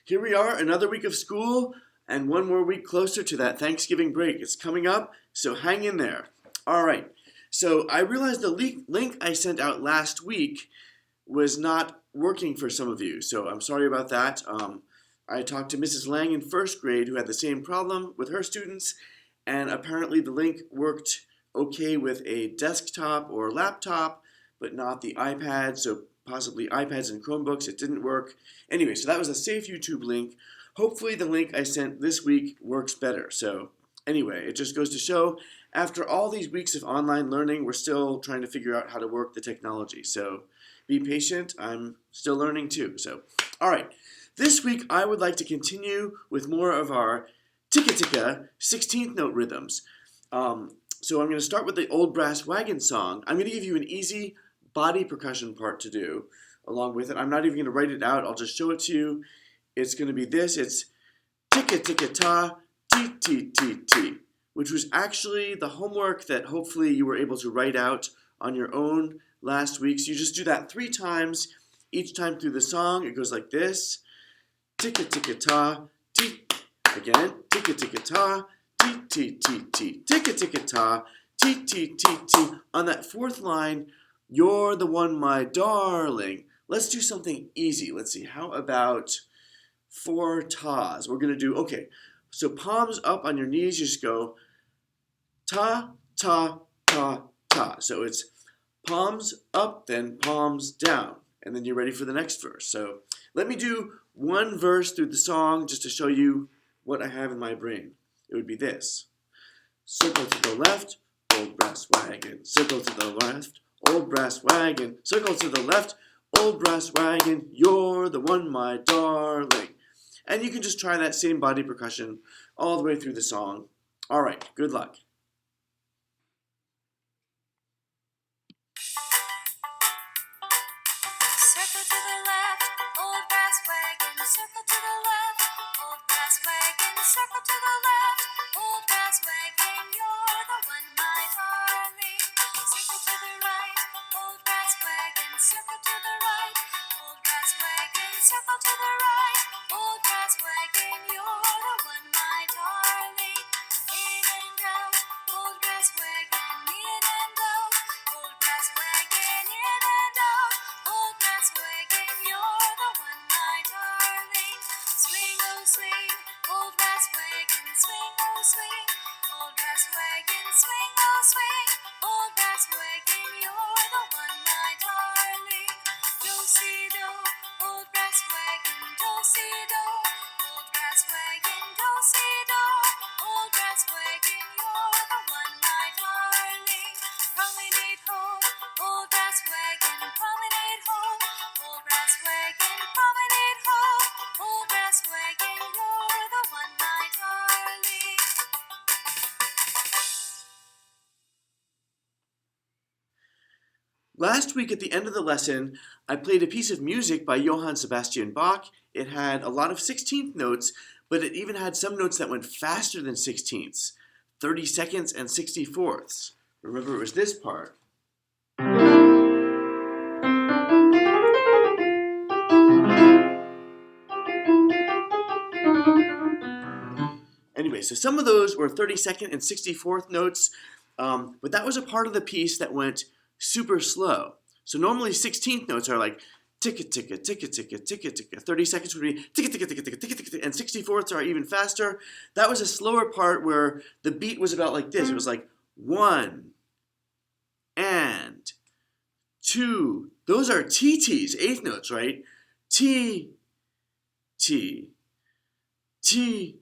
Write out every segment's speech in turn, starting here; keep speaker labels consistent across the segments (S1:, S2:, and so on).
S1: here we are, another week of school, and one more week closer to that Thanksgiving break. It's coming up, so hang in there. All right, so I realized the link I sent out last week was not working for some of you, so I'm sorry about that. I talked to Mrs. Lang in first grade who had the same problem with her students, and apparently the link worked okay with a desktop or laptop, but not the iPad, so possibly iPads and Chromebooks, it didn't work. Anyway, so that was a safe YouTube link. Hopefully the link I sent this week works better. So anyway, it just goes to show, after all these weeks of online learning, we're still trying to figure out how to work the technology. So be patient, I'm still learning too. So, all right, this week I would like to continue with more of our ticka-ticka 16th note rhythms. So I'm going to start with the Old Brass Wagon song. I'm going to give you an easy body percussion part to do along with it. I'm not even going to write it out. I'll just show it to you. It's going to be this. It's ticka-ticka-ta, ti-ti-ti-ti, which was actually the homework that hopefully you were able to write out on your own last week. So you just do that 3 times. Each time through the song, it goes like this. Ticka-ticka-ta, ti. Again, ticka-ticka-ta, ti-ti-ti-ti. Ticka-ticka-ta, ti-ti-ti-ti. On that 4th line, you're the one, my darling. Let's do something easy. Let's see. How about 4 tas? We're going to do, okay, so palms up on your knees. You just go ta, ta, ta, ta. So it's palms up, then palms down. And then you're ready for the next verse. So let me do one verse through the song just to show you what I have in my brain. It would be this. Circle to the left, old brass wagon. Circle to the left, old brass wagon. Circle to the left, old brass wagon. You're the one, my darling. And you can just try that same body percussion all the way through the song. All right, good luck.
S2: Circle to the left, old brass wagon. Circle to the left, old brass wagon. Circle to the left, old brass wagon. You're the one, my darling. Circle to the right, old brass wagon. Circle to the right, old brass wagon. Circle to the right, old brass wagon. You're the one, my darling. In and out, old brass wagon. In and out, old brass wagon. In and out, old brass wagon. You're the one, my darling. Swing, oh swing, old brass wagon. Swing, oh swing, old brass wagon. Swing, oh swing, old brass wagon. You're the one, my darling. Do-si-do, old brass wagon. Do-si-do, old brass wagon. Do-si-do, old brass wagon. You're the one, my darling. Promenade home, old brass wagon. Promenade home, old brass wagon. Promenade home, old brass wagon. You're the one, my darling.
S1: Last week at the end of the lesson, I played a piece of music by Johann Sebastian Bach. It had a lot of 16th notes, but it even had some notes that went faster than 16ths, 32nds and 64ths. Remember, it was this part. Anyway, so some of those were 32nd and 64th notes, but that was a part of the piece that went super slow. So normally 16th notes are like ticka ticka ticka ticka ticka ticka. 32nds would be ticka ticka ticka ticka ticka ticka, and 64ths are even faster. That was a slower part where the beat was about like this. It was like 1 and 2. Those are TTs, 8th notes, right? T T T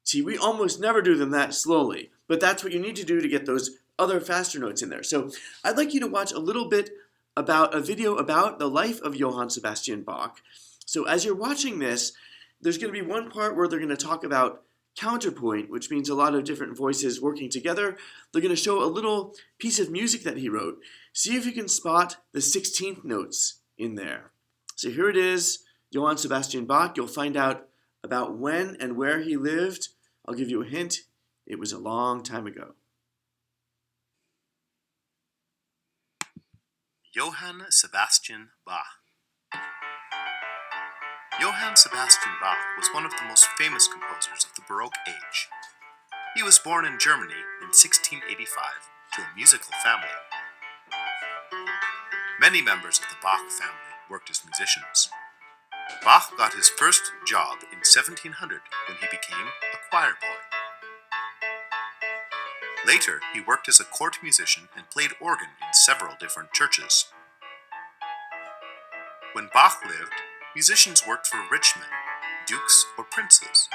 S1: T. We almost never do them that slowly, but that's what you need to do to get those other faster notes in there. So I'd like you to watch a little bit about a video about the life of Johann Sebastian Bach. So as you're watching this, there's going to be one part where they're going to talk about counterpoint, which means a lot of different voices working together. They're going to show a little piece of music that he wrote. See if you can spot the 16th notes in there. So here it is, Johann Sebastian Bach. You'll find out about when and where he lived. I'll give you a hint. It was a long time ago.
S3: Johann Sebastian Bach. Johann Sebastian Bach was one of the most famous composers of the Baroque age. He was born in Germany in 1685 to a musical family. Many members of the Bach family worked as musicians. Bach got his first job in 1700 when he became a choir boy. Later, he worked as a court musician and played organ in several different churches. When Bach lived, musicians worked for rich men, dukes or princes.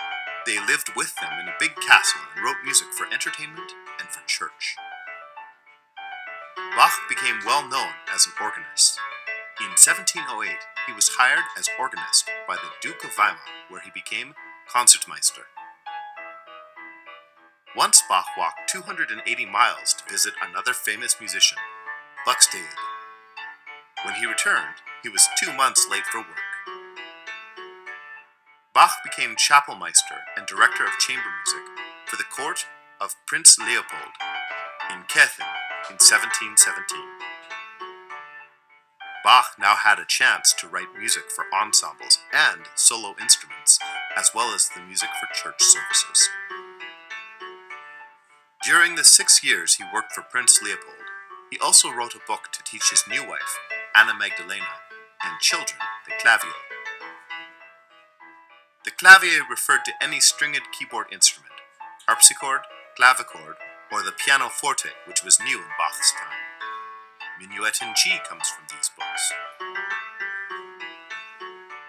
S3: They lived with them in a big castle and wrote music for entertainment and for church. Bach became well known as an organist. In 1708, he was hired as organist by the Duke of Weimar, where he became Concertmeister. Once Bach walked 280 miles to visit another famous musician, Buxtehude. When he returned, he was 2 months late for work. Bach became chapelmeister and director of chamber music for the court of Prince Leopold in Cethen in 1717. Bach now had a chance to write music for ensembles and solo instruments, as well as the music for church services. During the 6 years he worked for Prince Leopold, he also wrote a book to teach his new wife, Anna Magdalena, and children the clavier. The clavier referred to any stringed keyboard instrument, harpsichord, clavichord, or the pianoforte, which was new in Bach's time. Minuet in G comes from these books.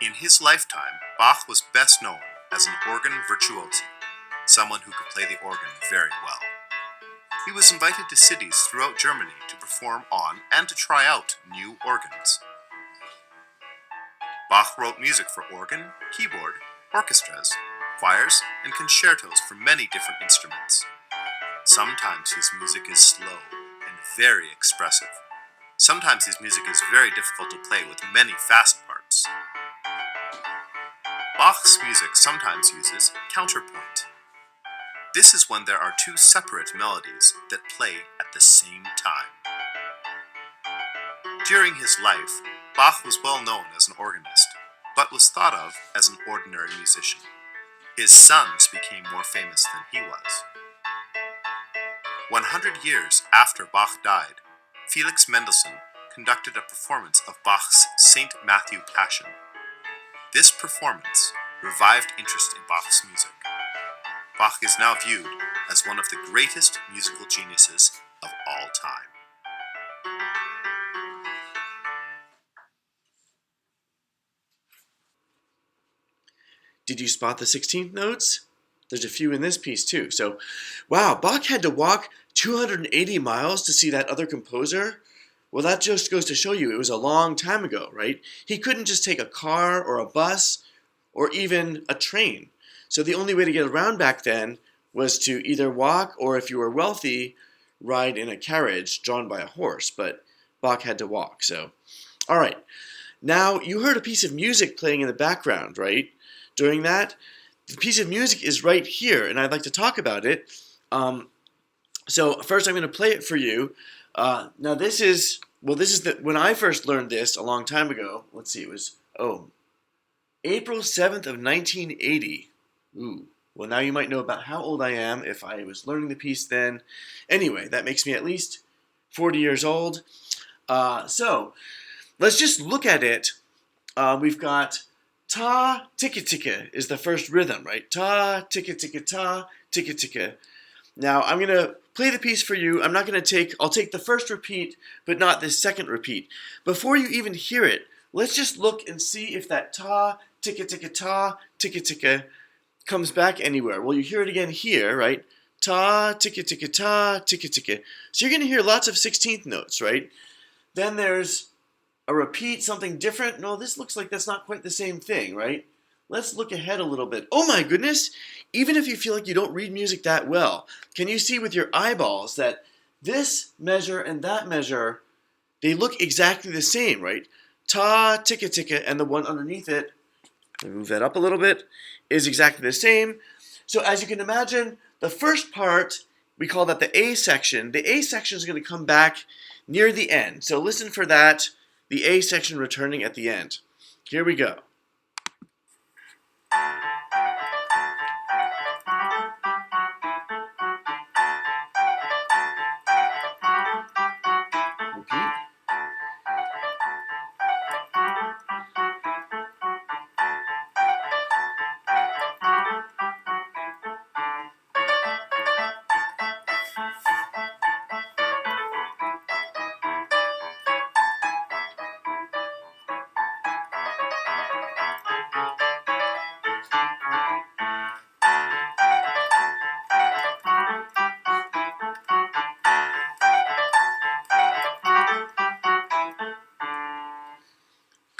S3: In his lifetime, Bach was best known as an organ virtuoso, someone who could play the organ very well. He was invited to cities throughout Germany to perform on and to try out new organs. Bach wrote music for organ, keyboard, orchestras, choirs, and concertos for many different instruments. Sometimes his music is slow and very expressive. Sometimes his music is very difficult to play with many fast parts. Bach's music sometimes uses counterpoint. This is when there are two separate melodies that play at the same time. During his life, Bach was well known as an organist, but was thought of as an ordinary musician. His sons became more famous than he was. 100 years after Bach died, Felix Mendelssohn conducted a performance of Bach's St. Matthew Passion. This performance revived interest in Bach's music. Bach is now viewed as one of the greatest musical geniuses of all time.
S1: Did you spot the 16th notes? There's a few in this piece too. So, wow, Bach had to walk 280 miles to see that other composer? Well, that just goes to show you it was a long time ago, right? He couldn't just take a car or a bus or even a train. So the only way to get around back then was to either walk or, if you were wealthy, ride in a carriage drawn by a horse. But Bach had to walk, so. All right. Now, you heard a piece of music playing in the background, right? During that, the piece of music is right here, and I'd like to talk about it. So first I'm going to play it for you. Now this is when I first learned this a long time ago. Let's see, it was, April 7th of 1980. Ooh, well now you might know about how old I am if I was learning the piece then. Anyway, that makes me at least 40 years old. So let's just look at it. We've got ta ticka ticka is the first rhythm, right? Ta ticka ticka ta ticka ticka. Now I'm going to play the piece for you. I'll take the first repeat, but not the second repeat. Before you even hear it, let's just look and see if that ta ticka ticka comes back anywhere. Well, you hear it again here, right? Ta ticka ticka. So you're going to hear lots of 16th notes, right? Then there's a repeat, something different. No, this looks like that's not quite the same thing, right? Let's look ahead a little bit. Oh my goodness! Even if you feel like you don't read music that well, can you see with your eyeballs that this measure and that measure, they look exactly the same, right? Ta, ticka, ticka, and the one underneath it, let me move that up a little bit, is exactly the same. So as you can imagine, the first part, we call that the A section. The A section is going to come back near the end. So listen for that, the A section returning at the end. Here we go.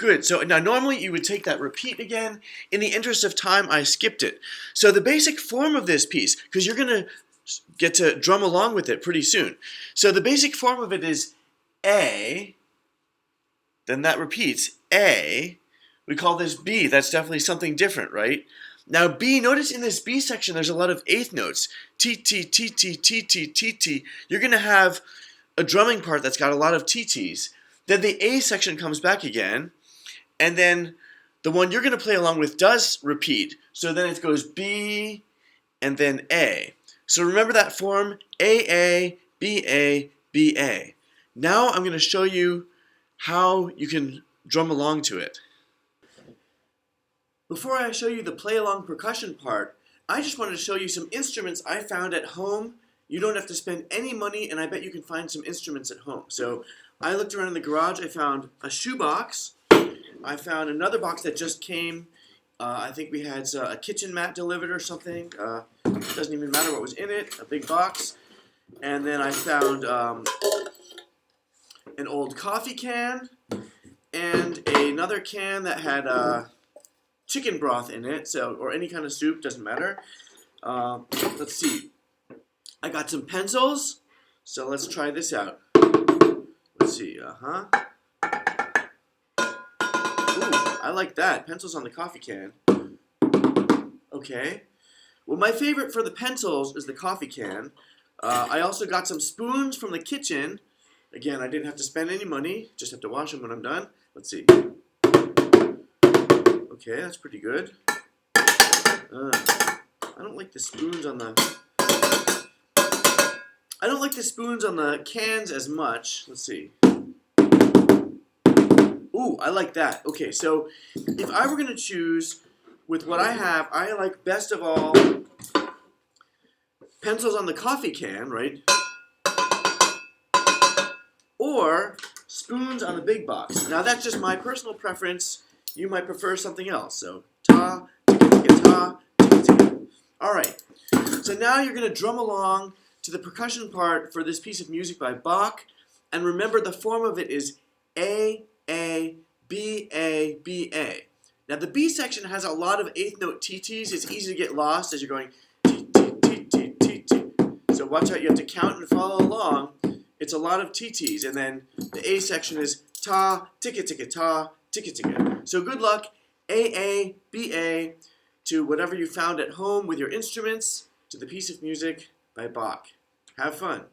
S1: Good. So now normally you would take that repeat again. In the interest of time, I skipped it. So the basic form of this piece, because you're going to get to drum along with it pretty soon. So the basic form of it is A, then that repeats A. We call this B. That's definitely something different, right? Now B, notice in this B section there's a lot of eighth notes. T, T, T, T, T, T, T, T. You're going to have a drumming part that's got a lot of TTs. Then the A section comes back again, and then the one you're going to play along with does repeat. So then it goes B and then A. So remember that form, A, B, A, B, A. Now I'm going to show you how you can drum along to it. Before I show you the play along percussion part, I just wanted to show you some instruments I found at home. You don't have to spend any money, and I bet you can find some instruments at home. So I looked around in the garage. I found a shoebox. I found another box that just came. I think we had a kitchen mat delivered or something. Doesn't even matter what was in it. A big box. And then I found an old coffee can and another can that had chicken broth in it, or any kind of soup, doesn't matter. Let's see. I got some pencils, so let's try this out. Let's see. Ooh, I like that. Pencils on the coffee can. Okay. Well, my favorite for the pencils is the coffee can. I also got some spoons from the kitchen. Again, I didn't have to spend any money. Just have to wash them when I'm done. Let's see. Okay, that's pretty good. I don't like the spoons on the... I don't like the spoons on the cans as much. Let's see. Ooh, I like that. Okay, so if I were going to choose with what I have, I like best of all pencils on the coffee can, right? Or spoons on the big box. Now that's just my personal preference. You might prefer something else. So ta, ticka, ticka, ta, ticka, ticka. All right. So now you're going to drum along to the percussion part for this piece of music by Bach. And remember, the form of it is A, B, A, B, A. Now the B section has a lot of eighth note TTs. It's easy to get lost as you're going T, T, T, T, T, T. So watch out, you have to count and follow along. It's a lot of TTs. And then the A section is ta, ticka, ticka, ta, ticka, ticka. So good luck, A, B, A, to whatever you found at home with your instruments, to the piece of music by Bach. Have fun.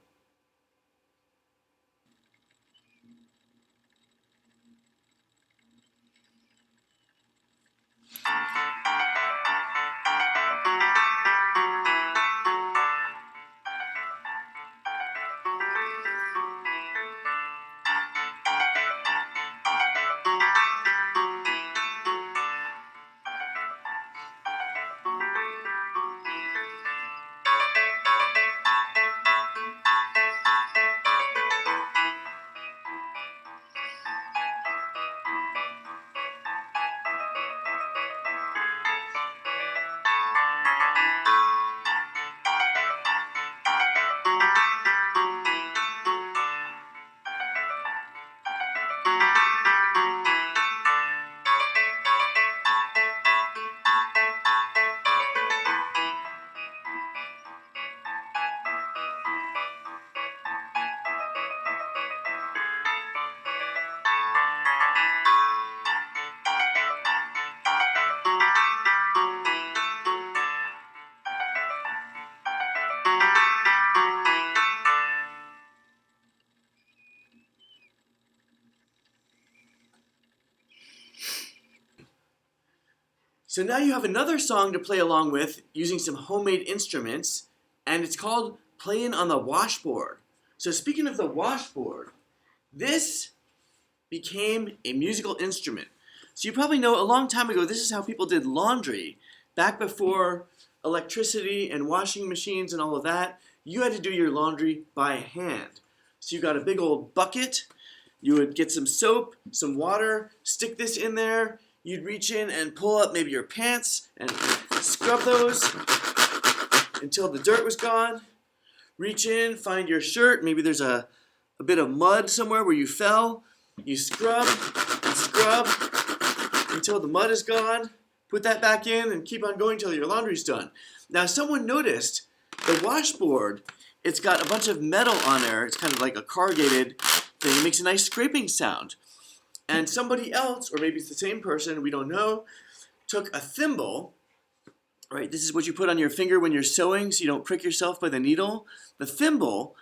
S1: So now you have another song to play along with using some homemade instruments, and it's called Playing on the Washboard. So speaking of the washboard, this became a musical instrument. So you probably know a long time ago, this is how people did laundry. Back before electricity and washing machines and all of that, you had to do your laundry by hand. So you got a big old bucket, you would get some soap, some water, stick this in there, you'd reach in and pull up maybe your pants and scrub those until the dirt was gone. Reach in, find your shirt, maybe there's a bit of mud somewhere where you fell. You scrub and scrub until the mud is gone. Put that back in and keep on going till your laundry's done. Now, someone noticed the washboard, it's got a bunch of metal on there. It's kind of like a corrugated thing. It makes a nice scraping sound. And somebody else, or maybe it's the same person, we don't know, took a thimble. Right, this is what you put on your finger when you're sewing so you don't prick yourself by the needle. The thimble,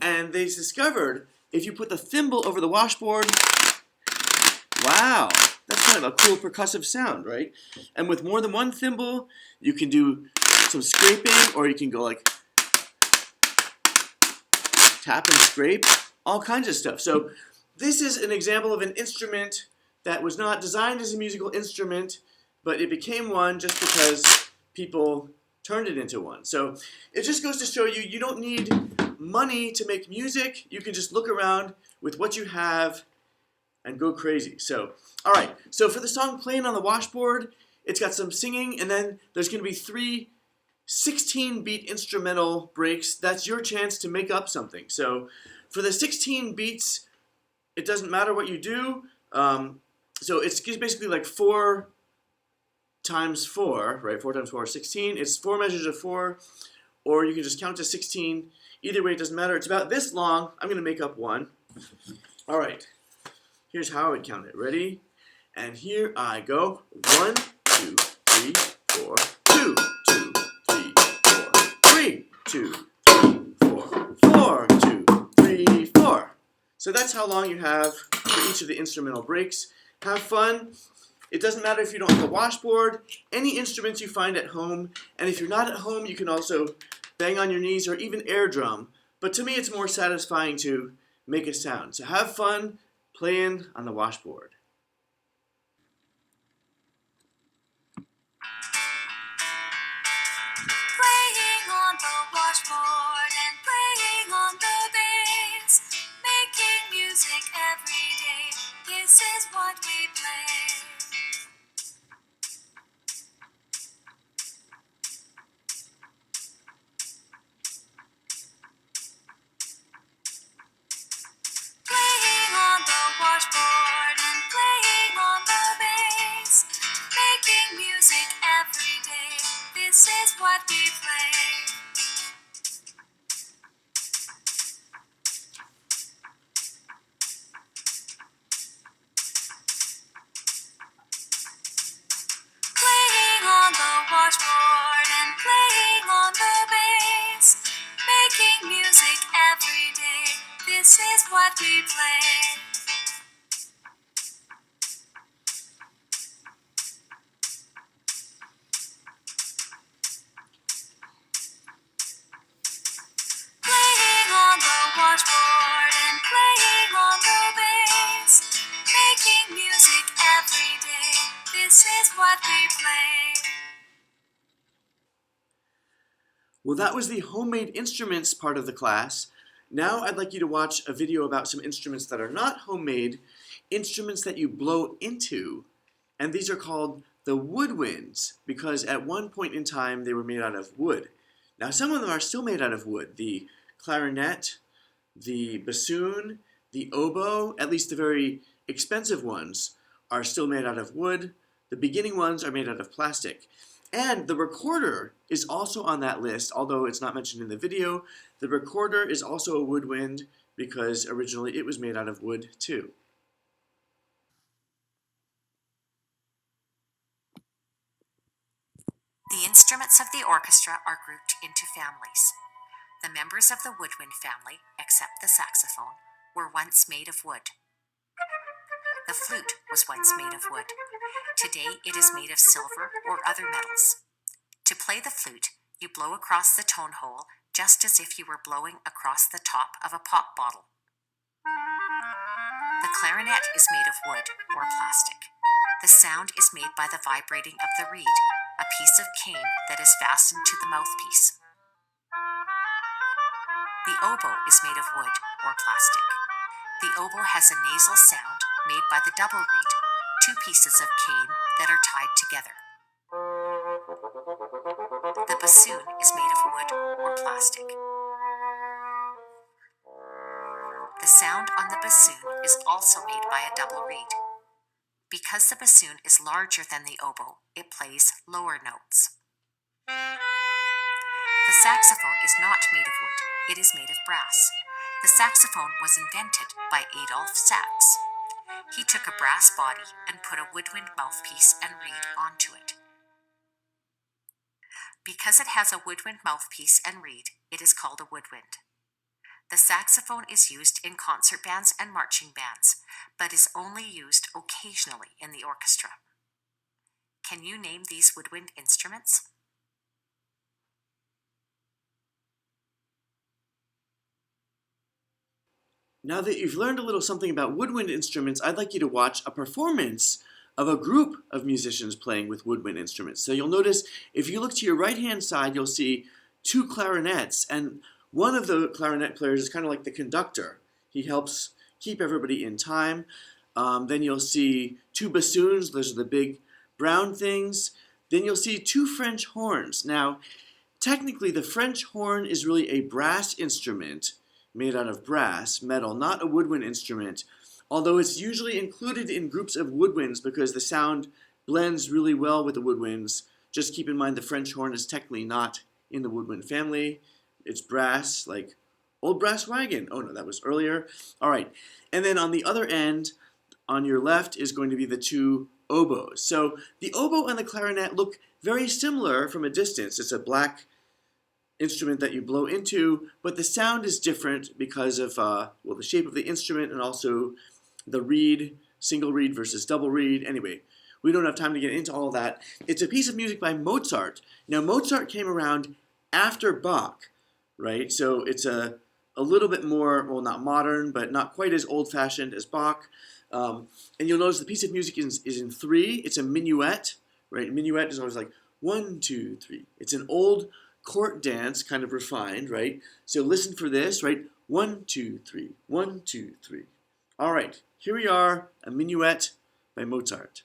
S1: and they discovered if you put the thimble over the washboard, wow, that's kind of a cool percussive sound, right? And with more than one thimble, you can do some scraping, or you can go like tap and scrape, all kinds of stuff. So this is an example of an instrument that was not designed as a musical instrument, but it became one just because people turned it into one. So it just goes to show you, you don't need money to make music. You can just look around with what you have and go crazy. So, all right. So for the song Playing on the Washboard, it's got some singing, and then there's going to be 3 16-beat instrumental breaks. That's your chance to make up something. So for the 16 beats, it doesn't matter what you do. So it's basically like 4 times 4, right? 4 times 4 is 16. It's 4 measures of 4, or you can just count to 16. Either way, it doesn't matter. It's about this long. I'm going to make up one. All right. Here's how I would count it. Ready? And here I go. 1, 2, 3, 4, 2, 2, 3, 4, 3, 2, 3, 4, 4, 2, 3, 4. So that's how long you have for each of the instrumental breaks. Have fun. It doesn't matter if you don't have a washboard, any instruments you find at home, and if you're not at home, you can also bang on your knees or even air drum. But to me, it's more satisfying to make a sound. So have fun playing on the washboard.
S2: Playing on the washboard and playing on the bass, making music every day. This is what we play. Playing on the washboard and playing on the bass, making music every day. This is what we play. Playing on the washboard and playing on the bass, making music every day. This is what we play. Playing on the washboard and playing on the bass, making music every day. This is what we play.
S1: Well, that was the homemade instruments part of the class. Now I'd like you to watch a video about some instruments that are not homemade, instruments that you blow into, and these are called the woodwinds because at one point in time they were made out of wood. Now some of them are still made out of wood. The clarinet, the bassoon, the oboe, at least the very expensive ones, are still made out of wood. The beginning ones are made out of plastic. And the recorder is also on that list, although it's not mentioned in the video. The recorder is also a woodwind because originally it was made out of wood too.
S4: The instruments of the orchestra are grouped into families. The members of the woodwind family, except the saxophone, were once made of wood. The flute was once made of wood. Today it is made of silver or other metals. To play the flute, you blow across the tone hole just as if you were blowing across the top of a pop bottle. The clarinet is made of wood or plastic. The sound is made by the vibrating of the reed, a piece of cane that is fastened to the mouthpiece. The oboe is made of wood or plastic. The oboe has a nasal sound made by the double reed, 2 pieces of cane that are tied together. The bassoon is made of wood or plastic. The sound on the bassoon is also made by a double reed. Because the bassoon is larger than the oboe, it plays lower notes. The saxophone is not made of wood, it is made of brass. The saxophone was invented by Adolphe Sax. He took a brass body and put a woodwind mouthpiece and reed onto it. Because it has a woodwind mouthpiece and reed, it is called a woodwind. The saxophone is used in concert bands and marching bands, but is only used occasionally in the orchestra. Can you name these woodwind instruments?
S1: Now that you've learned a little something about woodwind instruments, I'd like you to watch a performance of a group of musicians playing with woodwind instruments. So you'll notice, if you look to your right-hand side, you'll see two clarinets, and one of the clarinet players is kind of like the conductor. He helps keep everybody in time. Then you'll see two bassoons, those are the big brown things. Then you'll see two French horns. Now, technically the French horn is really a brass instrument made out of brass, metal, not a woodwind instrument, although it's usually included in groups of woodwinds because the sound blends really well with the woodwinds. Just keep in mind the French horn is technically not in the woodwind family. It's brass, like Old Brass Wagon. Oh no, that was earlier. All right, and then on the other end, on your left, is going to be the two oboes. So the oboe and the clarinet look very similar from a distance. It's a black instrument that you blow into, but the sound is different because of the shape of the instrument and also the reed, single reed versus double reed. Anyway, we don't have time to get into all that. It's a piece of music by Mozart. Now, Mozart came around after Bach, right? So it's a little bit more, well, not modern, but not quite as old-fashioned as Bach. And you'll notice the piece of music is in three. It's a minuet, right? Minuet is always like 1, 2, 3. It's an old court dance, kind of refined, right? So listen for this, right? 1, 2, 3, 1, 2, 3. All right, here we are, a minuet by Mozart.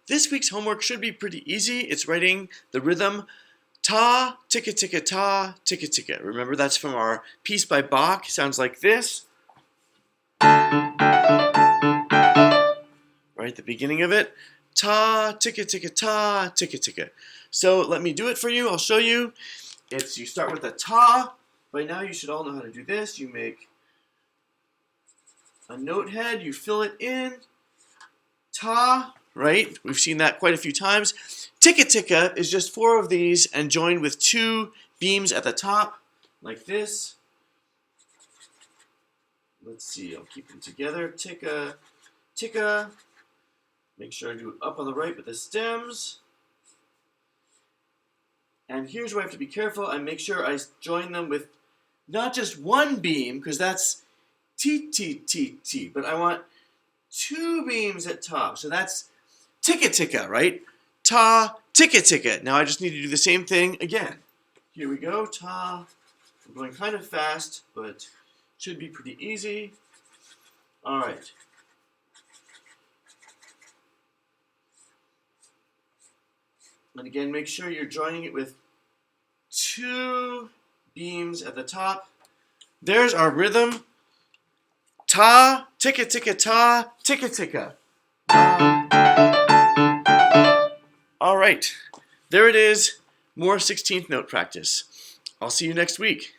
S1: This week's homework should be pretty easy. It's writing the rhythm ta, ticka ticka ta, ticka ticka. Remember that's from our piece by Bach. Sounds like this. Right, the beginning of it. Ta, ticka ticka ta, ticka ticka. So let me do it for you. I'll show you. You start with the ta. By now you should all know how to do this. You make a note head, you fill it in. Ta, right? We've seen that quite a few times. Ticka ticka is just 4 of these and joined with 2 beams at the top, like this. Let's see, I'll keep them together. Ticka, ticka. Make sure I do it up on the right with the stems. And here's where I have to be careful. I make sure I join them with not just 1 beam, because that's T, T, T, T, but I want 2 beams at top. So that's ticka ticka, right? Ta, ticka ticka. Now I just need to do the same thing again. Here we go, ta. I'm going kind of fast, but should be pretty easy. All right. And again, make sure you're joining it with 2 beams at the top. There's our rhythm. Ta, ticka ticka ta, ticka ticka. All right, there it is. More 16th note practice. I'll see you next week.